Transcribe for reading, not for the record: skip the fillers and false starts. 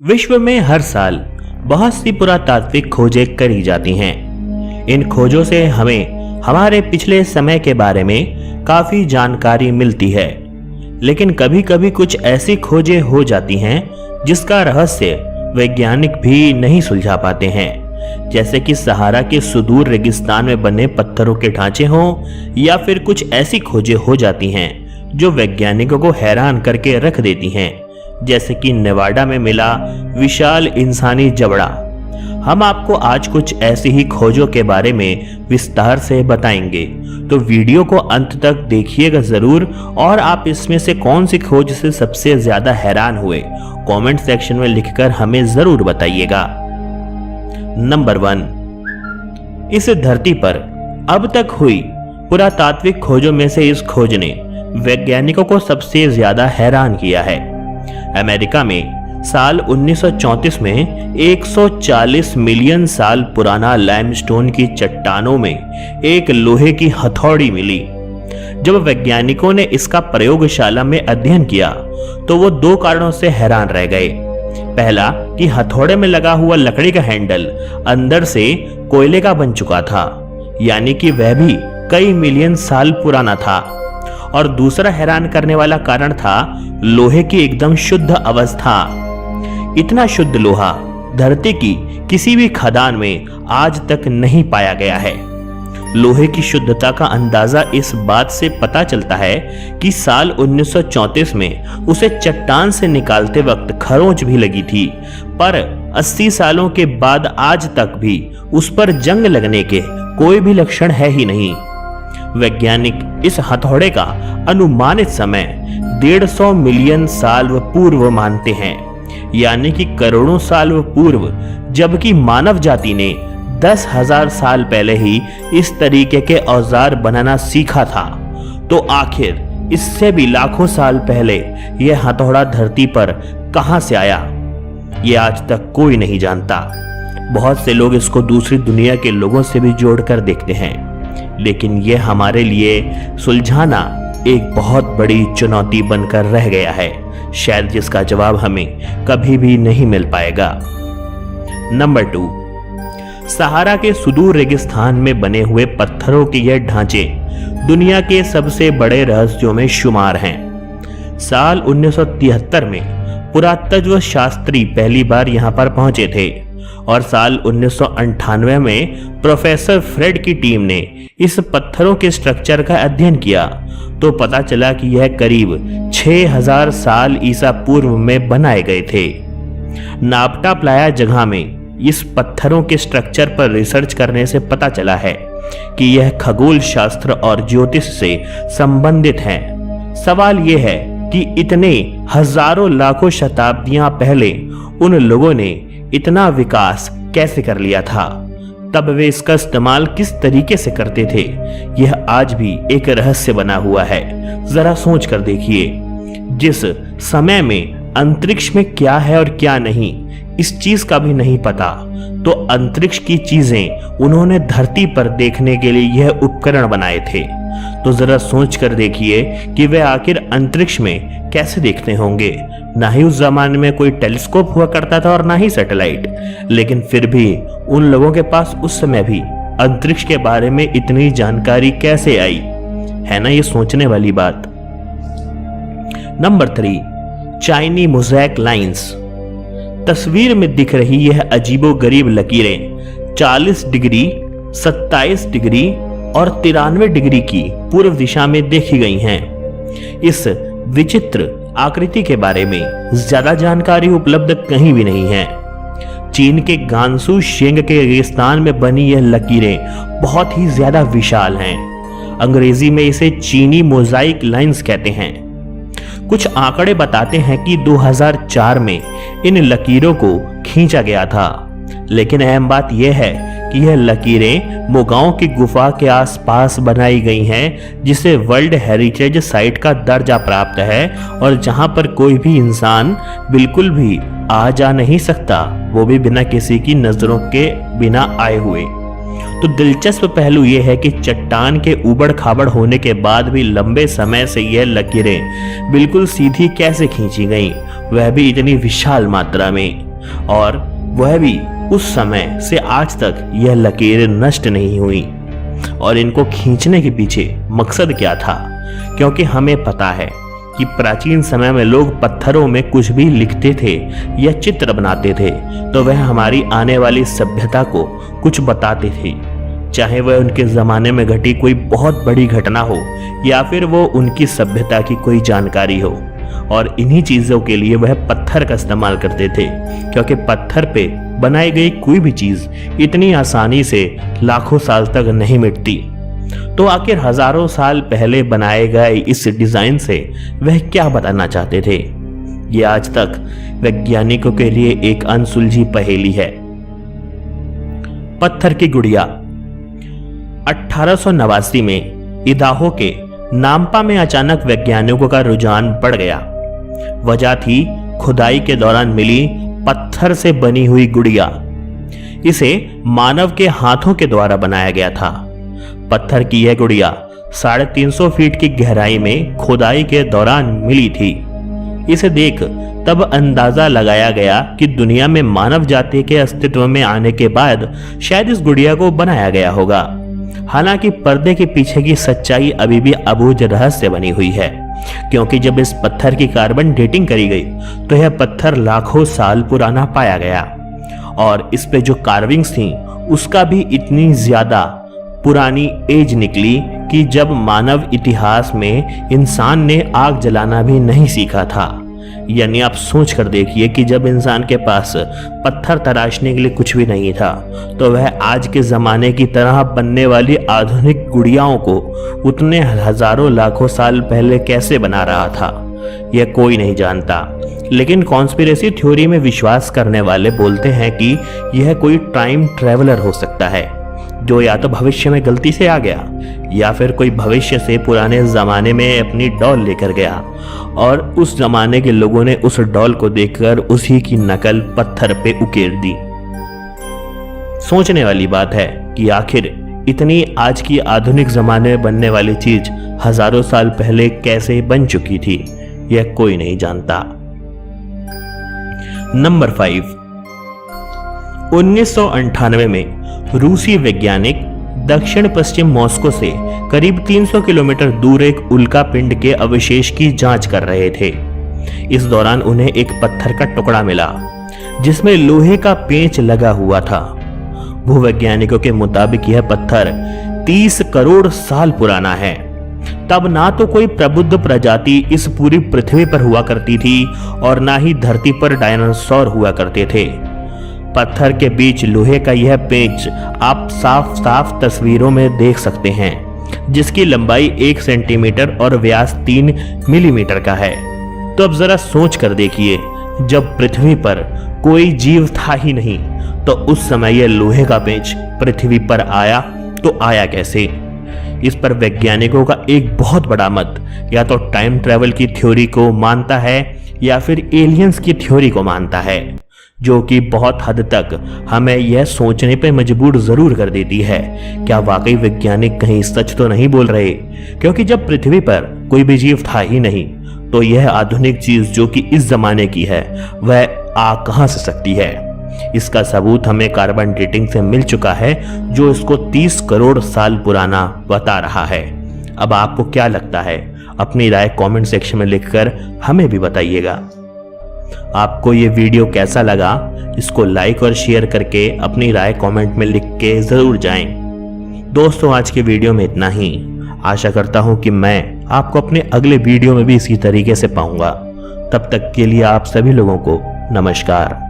विश्व में हर साल बहुत सी पुरातात्विक खोजें करी जाती हैं। इन खोजों से हमें हमारे पिछले समय के बारे में काफी जानकारी मिलती है, लेकिन कभी कभी कुछ ऐसी खोजें हो जाती हैं जिसका रहस्य वैज्ञानिक भी नहीं सुलझा पाते हैं। जैसे कि सहारा के सुदूर रेगिस्तान में बने पत्थरों के ढांचे हों, या फिर कुछ ऐसी खोजें हो जाती हैं जो वैज्ञानिकों को हैरान करके रख देती हैं, जैसे कि नेवाडा में मिला विशाल इंसानी जबड़ा। हम आपको आज कुछ ऐसी ही खोजों के बारे में विस्तार से बताएंगे, तो वीडियो को अंत तक देखिएगा जरूर। और आप इसमें से कौन सी खोज से सबसे ज्यादा हैरान हुए, कमेंट सेक्शन में लिखकर हमें जरूर बताइएगा। नंबर 1, इस धरती पर अब तक हुई पुरातात्विक खोजों में से इस खोज ने वैज्ञानिकों को सबसे ज्यादा हैरान किया है। अमेरिका में साल 1934 में 140 मिलियन साल पुराना लाइमस्टोन की चट्टानों में एक लोहे की हथौड़ी मिली। जब वैज्ञानिकों ने इसका प्रयोगशाला में अध्ययन किया तो वो दो कारणों से हैरान रह गए। पहला कि हथौड़े में लगा हुआ लकड़ी का हैंडल अंदर से कोयले का बन चुका था, यानी कि वह भी कई मिलियन साल पुराना था। और दूसरा हैरान करने वाला कारण था लोहे की एकदम शुद्ध अवस्था। इतना शुद्ध लोहा धरती की किसी भी खदान में आज तक नहीं पाया गया है। लोहे की शुद्धता का अंदाजा इस बात से पता चलता है कि साल 1934 में उसे चट्टान से निकालते वक्त खरोंच भी लगी थी, पर 80 सालों के बाद आज तक भी उस पर जंग लगने के कोई भी लक्षण है ही नहीं। वैज्ञानिक इस हथौड़े का अनुमानित समय 150 मिलियन साल पूर्व मानते हैं, यानी कि करोड़ों साल पूर्व, जबकि मानव जाति ने 10,000 साल पहले ही इस तरीके के औजार बनाना सीखा था। तो आखिर इससे भी लाखों साल पहले यह हथौड़ा धरती पर कहां से आया, यह आज तक कोई नहीं जानता। बहुत से लोग इसको दूसरी दुनिया के लोगों से भी जोड़कर देखते हैं, लेकिन यह हमारे लिए सुलझाना एक बहुत बड़ी चुनौती बनकर रह गया है, शायद जिसका जवाब हमें कभी भी नहीं मिल पाएगा। नंबर 2, सहारा के सुदूर रेगिस्तान में बने हुए पत्थरों के यह ढांचे दुनिया के सबसे बड़े रहस्यों में शुमार हैं। साल 1973 में पुरातत्व शास्त्री पहली बार यहां पर पहुंचे थे और साल 1998 में प्रोफेसर फ्रेड की टीम ने इस पत्थरों के स्ट्रक्चर का अध्ययन किया तो पता चला कि यह करीब 6000 साल ईसा पूर्व में बनाए गए थे। नापटा प्लाया जगह में इस पत्थरों के स्ट्रक्चर पर रिसर्च करने से पता चला है कि यह खगोल शास्त्र और ज्योतिष से संबंधित हैं। सवाल यह है कि इतने हजारों लाखों शताब्दियां पहले उन लोगों ने इतना विकास कैसे कर लिया था, तब वे इसका इस्तेमाल किस तरीके से करते थे, यह आज भी एक रहस्य बना हुआ है। जरा सोच कर देखिए, जिस समय में अंतरिक्ष में क्या है और क्या नहीं इस चीज का भी नहीं पता, तो अंतरिक्ष की चीजें उन्होंने धरती पर देखने के लिए यह उपकरण बनाए थे। तो जरा सोच कर देखिए कि वे आखिर अंतरिक्ष में कैसे देखते होंगे। ना ही उस जमाने में कोई टेलीस्कोप हुआ करता था और ना ही सैटेलाइट, लेकिन फिर भी उन लोगों के पास उस समय भी अंतरिक्ष के बारे में इतनी जानकारी कैसे आई, है ना ये सोचने वाली बात। Number 3, Chinese mosaic lines. तस्वीर में दिख रही यह अजीबोगरीब लकीरें 40 डिग्री, 27 डिग्री और 93 डिग्री की पूर्व दिशा में देखी गई हैं। इस विचित्र आकृति के बारे में ज्यादा जानकारी उपलब्ध कहीं भी नहीं है। चीन के गांसू शेंग के रेगिस्तान में बनी यह लकीरें बहुत ही ज्यादा विशाल हैं। अंग्रेजी में इसे चीनी मोज़ाइक लाइंस कहते हैं। कुछ आंकड़े बताते हैं कि 2004 में इन लकीरों को खींचा गया था, लेकिन अहम बात यह है कि यह लकीरें मोगांव की गुफा के आसपास बनाई गई हैं, जिसे वर्ल्ड हेरिटेज साइट का दर्जा प्राप्त है और जहां पर कोई भी इंसान बिल्कुल भी आ जा नहीं सकता, वो भी बिना किसी की नजरों के बिना आए हुए। तो दिलचस्प पहलू यह है कि चट्टान के उबड़ खाबड़ होने के बाद भी लंबे समय से यह लकीरें बिल्कुल सीधी कैसे खींची गईं, वह भी इतनी विशाल मात्रा में। और वह भी उस समय से आज तक यह लकीरें नष्ट नहीं हुई। और इनको खींचने के पीछे मकसद क्या था? क्योंकि हमें पता है कि प्राचीन समय में लोग पत्थरों में कुछ भी लिखते थे या चित्र बनाते थे तो वह हमारी आने वाली सभ्यता को कुछ बताते थे, चाहे वह उनके ज़माने में घटी कोई बहुत बड़ी घटना हो या फिर वो उनकी सभ्यता की कोई जानकारी हो। और इन्हीं चीज़ों के लिए वह पत्थर का इस्तेमाल करते थे, क्योंकि पत्थर पे बनाई गई कोई भी चीज़ इतनी आसानी से लाखों साल तक नहीं मिटती। तो आखिर हजारों साल पहले बनाए गए इस डिज़ाइन से वह क्या बताना चाहते थे? ये आज तक वैज्ञानिकों के लिए एक अनसुलझी पहेली है। पत्थर की गुड़िया। 1889 में इदाहो के नाम्पा में अचानक वैज्ञानिकों का रुझान बढ़ गया। वजह थी खुदाई के दौरान मिली पत्थर से बनी हुई गुड़िया। इसे मानव के हाथों के द्वारा बनाया गया था। पत्थर की यह गुड़िया 350 फीट की गहराई में खुदाई के दौरान मिली थी। इसे देख तब अंदाजा लगाया गया कि दुनिया में मानव जाति के अस्तित्व में आने के बाद शायद इस गुड़िया को बनाया गया होगा। हालांकि पर्दे के पीछे की सच्चाई अभी भी अबूझ रहस्य बनी हुई है, क्योंकि जब इस पत्थर की कार्बन डेटिंग करी गई तो यह पत्थर लाखों साल पुराना पाया गया और इस पे जो कार्विंग्स थी उसका भी इतनी ज्यादा पुरानी एज निकली कि जब मानव इतिहास में इंसान ने आग जलाना भी नहीं सीखा था। यानी आप सोच कर देखिए कि जब इंसान के पास पत्थर तराशने के लिए कुछ भी नहीं था तो वह आज के ज़माने की तरह बनने वाली आधुनिक गुड़ियाओं को उतने हजारों लाखों साल पहले कैसे बना रहा था, यह कोई नहीं जानता। लेकिन कॉन्स्पिरेसी थ्योरी में विश्वास करने वाले बोलते हैं कि यह कोई टाइम ट्रैवलर हो सकता है जो या तो भविष्य में गलती से आ गया या फिर कोई भविष्य से पुराने जमाने में अपनी डॉल लेकर गया और उस जमाने के लोगों ने उस डॉल को देखकर उसी की नकल पत्थर पे उकेर दी। सोचने वाली बात है कि आखिर इतनी आज की आधुनिक जमाने में बनने वाली चीज हजारों साल पहले कैसे बन चुकी थी, यह कोई नहीं जानता। नंबर 5। 1998 में रूसी वैज्ञानिक दक्षिण पश्चिम मॉस्को से करीब 300 किलोमीटर दूर एक उल्का पिंड के अवशेष की जांच कर रहे थे। इस दौरान उन्हें एक पत्थर का टुकड़ा मिला जिसमें लोहे का पेंच लगा हुआ था। भूवैज्ञानिकों के मुताबिक यह पत्थर 30 करोड़ साल पुराना है। तब ना तो कोई प्रबुद्ध प्रजाति इस पूरी पृथ्वी पर हुआ करती थी और ना ही धरती पर डायनासोर हुआ करते थे। पत्थर के बीच लोहे का यह पेंच आप साफ साफ तस्वीरों में देख सकते हैं, जिसकी लंबाई 1 सेंटीमीटर और व्यास 3 मिलीमीटर का है। तो अब जरा सोच कर देखिए, जब पृथ्वी पर कोई जीव था ही नहीं तो उस समय यह लोहे का पेंच पृथ्वी पर आया तो आया कैसे? इस पर वैज्ञानिकों का एक बहुत बड़ा मत या तो टाइम ट्रैवल की थ्योरी को मानता है या फिर एलियंस की थ्योरी को मानता है, जो कि बहुत हद तक हमें यह सोचने पर मजबूर जरूर कर देती है, क्या वाकई वैज्ञानिक कहीं सच तो नहीं बोल रहे? क्योंकि जब पृथ्वी पर कोई भी जीव था ही नहीं तो यह आधुनिक चीज जो कि इस जमाने की है वह आ कहां से सकती है? इसका सबूत हमें कार्बन डेटिंग से मिल चुका है, जो इसको 30 करोड़ साल पुराना बता रहा है। अब आपको क्या लगता है? अपनी राय कमेंट सेक्शन में लिखकर हमें भी बताइएगा। आपको ये वीडियो कैसा लगा, इसको लाइक और शेयर करके अपनी राय कमेंट में लिख के जरूर जाएं। दोस्तों, आज के वीडियो में इतना ही। आशा करता हूं कि मैं आपको अपने अगले वीडियो में भी इसी तरीके से पाऊंगा। तब तक के लिए आप सभी लोगों को नमस्कार।